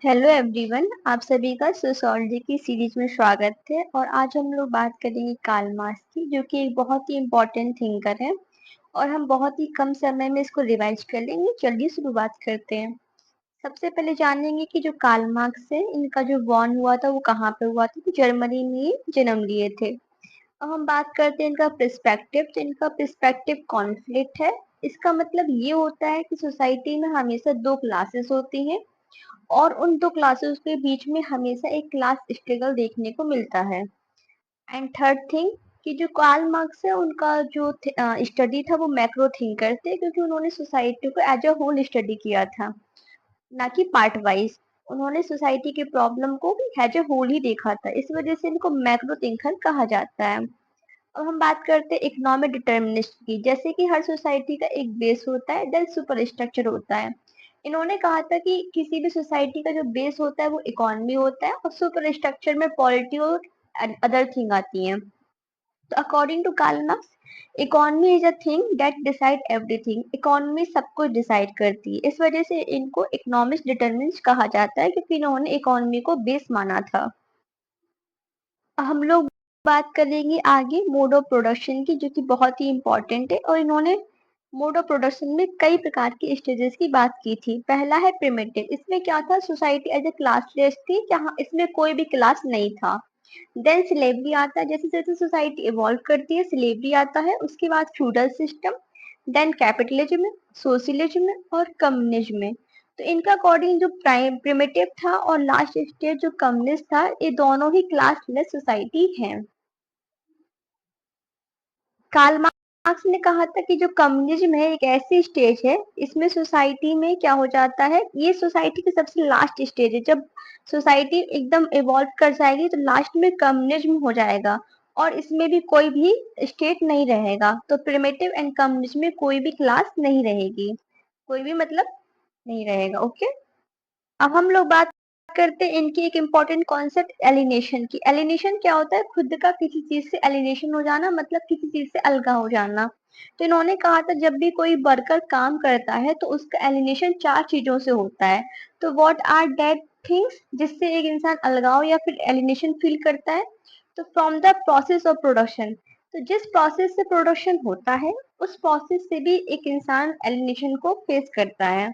Hello everyone, आप सभी का सोशियोलॉजी की सीरीज में स्वागत है। और आज हम लोग बात करेंगे कार्ल मार्क्स की, जो कि एक बहुत ही इम्पोर्टेंट थिंकर है और हम बहुत ही कम समय में इसको रिवाइज कर लेंगे। चलिए शुरुआत करते हैं। सबसे पहले जानेंगे कि जो कार्ल मार्क्स है, इनका जो बॉर्न हुआ था वो कहाँ पे हुआ था। तो जर्मनी में ही जन्म लिए थे। अब हम बात करते हैं इनका पर्सपेक्टिव। तो इनका पर्सपेक्टिव कॉन्फ्लिक्ट है। इसका मतलब ये होता है कि सोसाइटी में हमेशा दो क्लासेस होती हैं और उन दो क्लासेस के बीच में हमेशा एक क्लास स्ट्रगल देखने को मिलता है। एंड थर्ड थिंग, कि जो कार्ल मार्क्स है उनका जो स्टडी था वो मैक्रो थिंकर थे, क्योंकि उन्होंने सोसाइटी को एज अ होल स्टडी किया था, ना कि पार्ट वाइज। उन्होंने सोसाइटी के प्रॉब्लम को भी एज अ होल ही देखा था, इस वजह से इनको मैक्रो थिंकर कहा जाता है। अब हम बात करते हैं इकोनॉमिक डिटर्मिनिस्ट की। जैसे कि हर सोसाइटी का एक बेस होता है, देन सुपर स्ट्रक्चर होता है। इन्होंने कहा था कि किसी भी सोसाइटी का जो बेस होता है वो इकोनॉमी होता है और सुपर स्ट्रक्चर में पॉलिटी और अदर थिंग आती हैं। तो according to Karl Marx, economy is a thing that decide everything. Economy सब कुछ डिसाइड करती है, इस वजह से इनको इकोनॉमिक्स डिटर्मिनिस्ट कहा जाता है, क्योंकि इन्होंने इकोनॉमी को बेस माना था। हम लोग बात करेंगे आगे मोड ऑफ प्रोडक्शन की, जो कि बहुत ही इंपॉर्टेंट है। और इन्होंने मोड ऑफ प्रोडक्शन में कई प्रकार की स्टेजेस की बात की थी। पहला है प्रिमिटिव। इसमें क्या था, सोसाइटी एज ए क्लासलेस थी, जहाँ इसमें कोई भी क्लास नहीं था। देन स्लेवरी आता है। जैसे जैसे सोसाइटी इवॉल्व करती है, स्लेवरी आता है। उसके बाद feudal system, then capitalism, socialism और कम्युनिज्म। तो इनका अकॉर्डिंग जो प्राइम प्रिमिटिव था और लास्ट स्टेज जो कम्युनिस्ट था, ये दोनों ही क्लासलेस सोसाइटी है। कार्ल मार्क्स ने कहा था कि जो कम्युनिज्म है एक ऐसी स्टेज है, इसमें सोसाइटी में क्या हो जाता है, ये सोसाइटी की सबसे लास्ट स्टेज है। जब सोसाइटी एकदम इवॉल्व कर जाएगी तो लास्ट में कम्युनिज्म हो जाएगा और इसमें भी कोई भी स्टेट नहीं रहेगा। तो प्रिमिटिव एंड कम्युनिज्म में कोई भी क्लास नहीं रहेगी, कोई भी मतलब नहीं रहेगा। ओके। अब हम लोग बात करते हैं इनकी एक इम्पॉर्टेंट कॉन्सेप्ट एलिनेशन की। एलिनेशन क्या होता है, खुद का किसी चीज से एलिनेशन हो जाना, मतलब किसी चीज से अलगा हो जाना। तो इन्होंने कहा था जब भी कोई वर्कर काम करता है तो उसका एलिनेशन चार चीजों से होता है। तो व्हाट आर दैट थिंग्स जिससे एक इंसान अलगाव या फिर एलिनेशन फील करता है। तो from the process of production. तो जिस प्रोसेस से प्रोडक्शन होता है उस प्रोसेस से भी एक इंसान एलिनेशन को फेस करता है।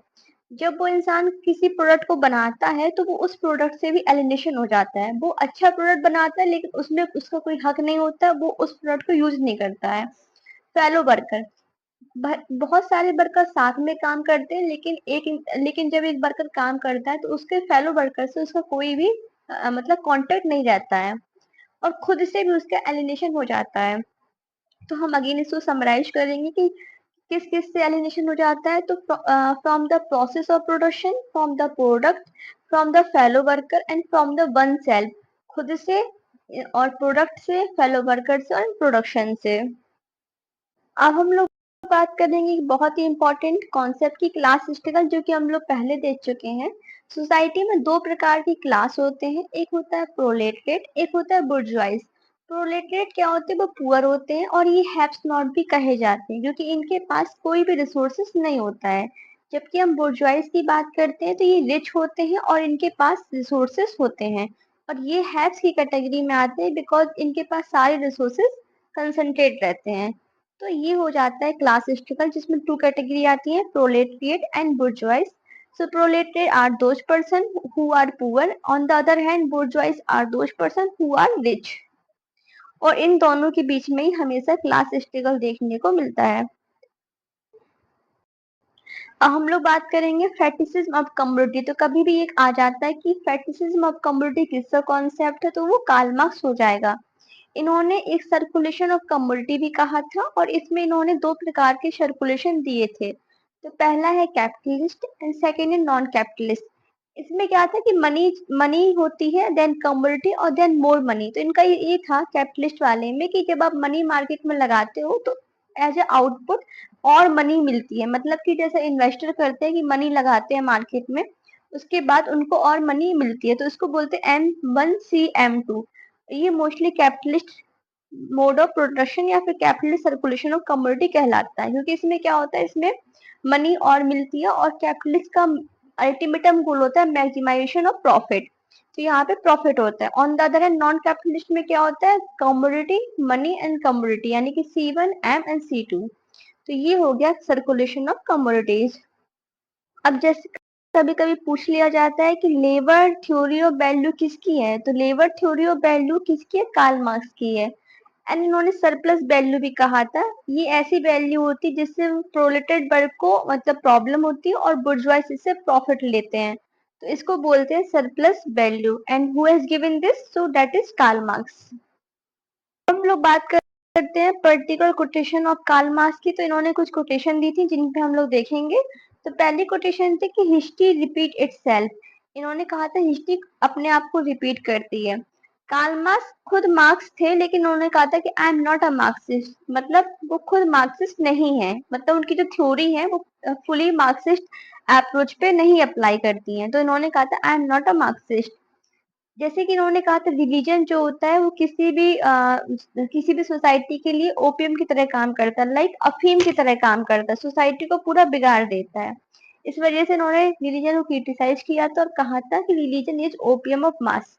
जब वो इंसान किसी प्रोडक्ट को बनाता है तो वो उस प्रोडक्ट से भी एलिनेशन हो जाता है। वो अच्छा प्रोडक्ट बनाता है लेकिन उसमें उसका कोई हक नहीं होता, वो उस प्रोडक्ट को यूज नहीं करता है। फेलो वर्कर, बहुत सारे वर्कर साथ में काम करते हैं, लेकिन जब एक वर्कर काम करता है तो उसके फेलो वर्कर से उसका कोई भी मतलब कांटेक्ट नहीं रहता है और खुद से भी उसका एलिनेशन हो जाता है। तो हम अगेन इसको समराइज करेंगे कि किस किस से एलिनेशन हो जाता है। तो from the process of production, from the product, from the fellow worker and from the one self. खुद से और प्रोडक्ट से, फेलो वर्कर से और प्रोडक्शन से। अब हम लोग बात करेंगे बहुत ही इंपॉर्टेंट कॉन्सेप्ट की, क्लास स्ट्रगल, जो कि हम लोग पहले देख चुके हैं। सोसाइटी में दो प्रकार की क्लास होते हैं, एक होता है प्रोलेटरेट, एक होता है बुर्जुआइज। प्रोलेटरेट क्या होते हैं, वो पुअर होते हैं और ये हैव्स नॉट भी कहे जाते हैं, क्योंकि इनके पास कोई भी रिसोर्सेस नहीं होता है। जबकि हम बुर्जुआइज की बात करते हैं तो ये रिच होते हैं और इनके पास रिसोर्सेस होते हैं। और ये हैव्स की कैटेगरी में आते हैं बिकॉज इनके पास सारे रिसोर्सेस कंसंट्रेट रहते हैं। तो ये हो जाता है क्लास स्ट्रगल, जिसमें टू कैटेगरी आती है, प्रोलेटरिएट and बुर्जुआइज। So proletariat are those person who are poor. On the other hand, bourgeois are those person who are rich. और इन दोनों के बीच में ही हमेशा क्लास स्ट्रगल देखने को मिलता है। अब हम लोग बात करेंगे फेटिसिज्म ऑफ कम्युनिटी। तो कभी भी एक आ जाता है कि फेटिसिज्म ऑफ कम्युनिटी किसका कॉन्सेप्ट है, तो वो कार्ल मार्क्स हो जाएगा। इन्होंने एक सर्कुलेशन ऑफ कम्युनिटी भी कहा था और इसमें इन्होंने दो प्रकार के सर्कुलेशन दिए थे। तो पहला है कैपिटलिस्ट एंड सेकेंड है नॉन कैपिटलिस्ट। इसमें क्या था कि मनी मनी होती है, देन कम्युनिटी और देन मोर मनी। तो इनका ये था कैपिटलिस्ट वाले में कि जब आप मनी मार्केट में लगाते हो तो एज ए आउटपुट और मनी मिलती है। मतलब कि जैसे इन्वेस्टर करते हैं कि मनी लगाते हैं मार्केट में, उसके बाद उनको और मनी मिलती है, तो इसको बोलते हैं M1 C M2। ये mostly capitalist mode of production या फिर कैपिटलिस्ट सर्कुलेशन ऑफ कमोडिटी कहलाता है, क्योंकि इसमें क्या होता है, इसमें मनी और मिलती है और कैपिटलिस्ट का अल्टीमेटम गोल होता है मैक्सिमाइजेशन ऑफ प्रॉफिट, तो यहाँ पे प्रॉफिट होता है। On the other hand non capitalist में क्या होता है, कमोडिटी, मनी एंड कमोडिटी, यानी कि C1 M एंड C2। तो ये हो गया सर्कुलेशन ऑफ कमोडिटीज। अब जैसे कभी कभी पूछ लिया जाता है कि लेबर थ्योरी ऑफ वैल्यू किसकी है, तो लेबर थ्योरी ऑफ वैल्यू किसकी है, कार्ल मार्क्स की है। एंड इन्होंने सरप्लस वैल्यू भी कहा था, ये ऐसी वैल्यू होती है जिससे प्रोलेटेड वर्ग को मतलब प्रॉब्लम होती है और बुर्जुआइज इससे प्रॉफिट लेते हैं, तो इसको बोलते हैं surplus value. And who has given this, so that is Karl Marx. हम लोग बात करते हैं particular quotation of Karl Marx की, तो इन्होंने कुछ कोटेशन दी थी जिन पे हम लोग देखेंगे। तो पहली कोटेशन थी कि हिस्ट्री रिपीट इटसेल्फ, इन्होंने कहा था हिस्ट्री अपने आप को रिपीट करती है। कार्ल मार्क्स खुद मार्क्स थे, लेकिन उन्होंने कहा था कि I am not a Marxist, मतलब वो खुद मार्क्सिस्ट नहीं है, मतलब उनकी जो थ्योरी है वो फुली मार्क्सिस्ट अप्रोच पे नहीं अप्लाई करती है, तो इन्होंने कहा था I am not a Marxist. जैसे कि इन्होंने कहा था रिलीजन जो होता है वो किसी भी सोसाइटी के लिए ओपियम की तरह काम करता है, लाइक अफीम की तरह काम करता है, सोसाइटी को पूरा बिगाड़ देता है। इस वजह से इन्होंने रिलीजन को क्रिटिसाइज किया था और कहा था कि religion is opium of mass.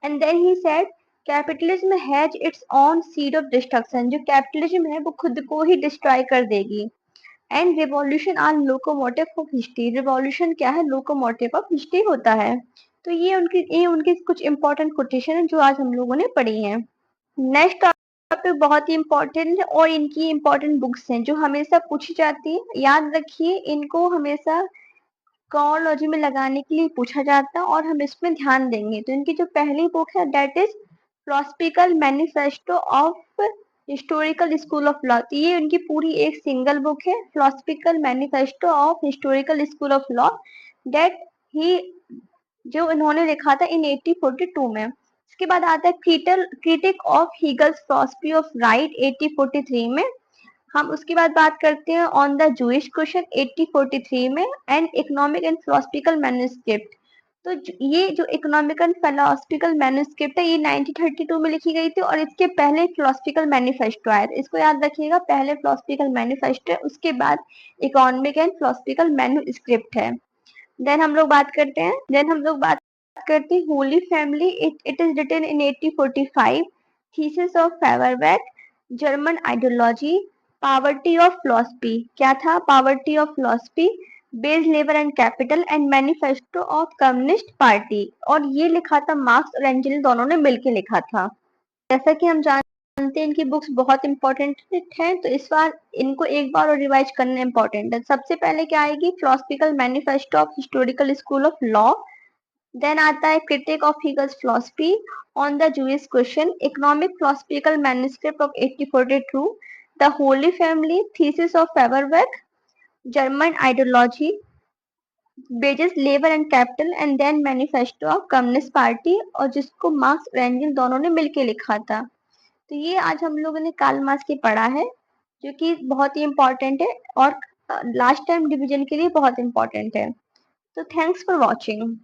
And then he said capitalism has its own seed of destruction, जो कैपिटलिज्म है वो खुद को ही डिस्ट्रॉय कर देगी। And revolution are locomotive of history, revolution क्या है, लोकोमोटिव ऑफ हिस्ट्री होता है। तो ये उनकी कुछ इंपॉर्टेंट कोटेशन है जो आज हम लोगों ने पढ़ी है। नेक्स्ट टॉपिक बहुत ही इंपॉर्टेंट है और इनकी इंपॉर्टेंट बुक्स हैं जो हमेशा पूछी जाती है, याद रखिए इनको हमेशा कोलॉजी में लगाने के लिए पूछा जाता है और हम इसमें ध्यान देंगे। तो इनकी जो पहली बुक है that is philosophical manifesto of historical school of law, तो ये उनकी पूरी एक सिंगल बुक है, philosophical manifesto of historical school of law, that he जो इन्होंने लिखा था इन 1842 में। इसके बाद आता है critique of Hegel's philosophy of right 1843 में। हम उसके बाद बात करते हैं ऑन द जूइश क्वेश्चन 1843 में, and economic and philosophical manuscript. तो ये जो इकोनॉमिक एंड फिलोसफिकल मैन्युस्क्रिप्ट है ये 1932 में लिखी गई थी और इसके पहले फिलोसफिकल मैनिफेस्टो आया था, इसको याद रखिएगा, पहले फिलोसफिकल मैनिफेस्टो है उसके बाद इकोनॉमिक एंड फिलोसफिकल मैन्युस्क्रिप्ट है। देन हम लोग बात करते हैं holy family, it is written in 1845, thesis of Feuerbach, German ideology, poverty of philosophy, क्या था poverty of philosophy, wage labour and capital and manifesto of communist party, और ये लिखा था मार्क्स और एंजेलिन दोनों ने मिलकर लिखा था। जैसा कि हम जानते हैं इनकी बुक्स बहुत इंपॉर्टेंट हैं, तो इस बार इनको एक बार और रिवाइज करना इंपॉर्टेंट है। सबसे पहले क्या आएगी, philosophical manifesto of historical school of law, then आता है critique of Hegel's philosophy, on the Jewish question, economic philosophical manuscript of 1842, the holy family, thesis of Feuerbach, German ideology, wages labour and capital and then manifesto of communist party, और जिसको marks और angel दोनों ने मिलकर लिखा था। तो ये आज हम लोगों ने कार्ल मार्क्स की पढ़ा है जो कि बहुत ही इम्पोर्टेंट है और लास्ट टाइम डिवीजन के लिए बहुत इम्पोर्टेंट है। तो थैंक्स फॉर वॉचिंग।